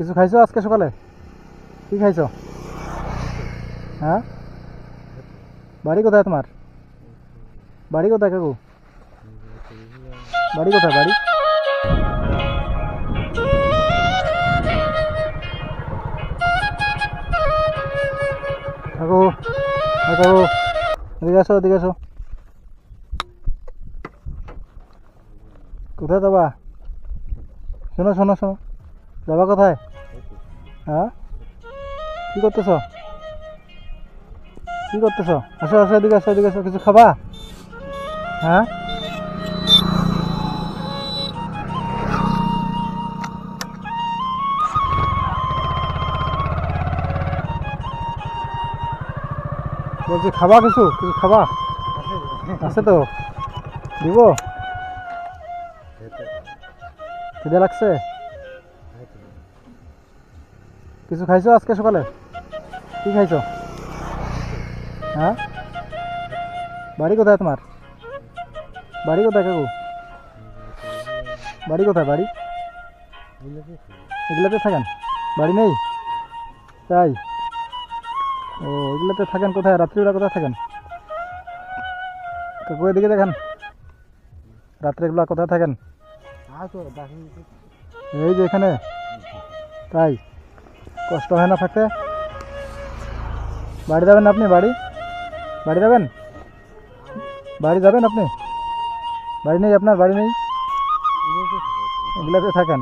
কিছু খাইছো আজকে সকালে? কি খাইছো? হ্যাঁ, বাড়ি কোথায় তোমার? বাড়ি কোথায় কাকু? বাড়ি কোথায় বাড়ি? কাকু, হ্যাঁ কাকু, এদিকে আসো, এদিকে আসো। কোথায় যাবা? শোনো শোনো শোনো, যাবা কোথায়? হ্যাঁ, কি করতেছ? কি করতেছ? আসো আসো, এদিকে আসো, এদিকে আসো। কিছু খাবা? হ্যাঁ, বলছি খাবা? কিছু কিছু খাবা? আছে তো, দিব? খিদে লাগছে? কিছু খাইছো আজকে সকালে? কি খাইছো? হ্যাঁ, বাড়ি কোথায় তোমার? বাড়ি কোথায় কাকু? বাড়ি কোথায় বাড়ি? এগুলোতে থাকেন? বাড়ি নেই? তাই? ও, এগুলোতে থাকেন কোথায়? রাত্রিবেলা কোথায় থাকেন কাকু? এদিকে দেখেন, রাত্রেবেলা কোথায় থাকেন? এই যে এখানে? তাই? কষ্ট হয় না থাকতে? বাড়ি যাবেন আপনি? বাড়ি বাড়ি যাবেন? বাড়ি যাবেন আপনি? বাড়ি নেই আপনার? বাড়ি নেই? এগুলাতে থাকেন?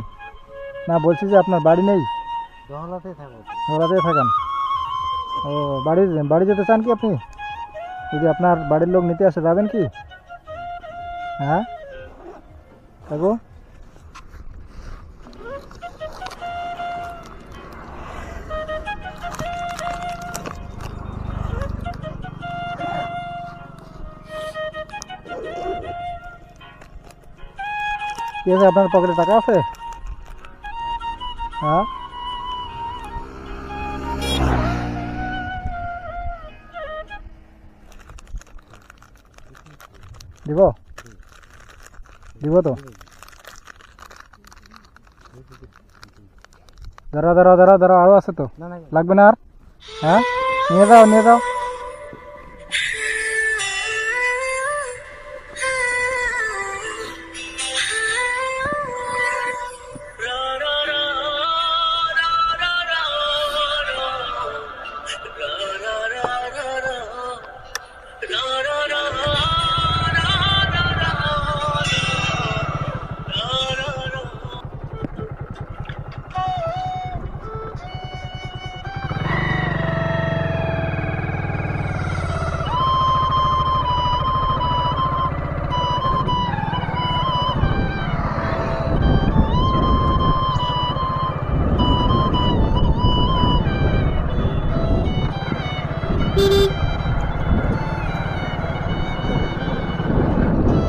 না, বলছি যে আপনার বাড়ি নেই? ওরাতে থাকেন? ও, বাড়ি বাড়ি যেতে চান কি আপনি? যদি আপনার বাড়ির লোক নিতে আসে, যাবেন কি? হ্যাঁ কাকু, কি আছে আপনার পকেটে? টাকা আছে? হ্যাঁ, দিব? দিব তো। দাঁড়াও দাঁড়াও দাঁড়াও দাঁড়াও, আরও আছে তো, লাগবে না আর? হ্যাঁ, নিয়ে যাও নিয়ে যাও।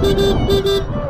Beep beep beep beep.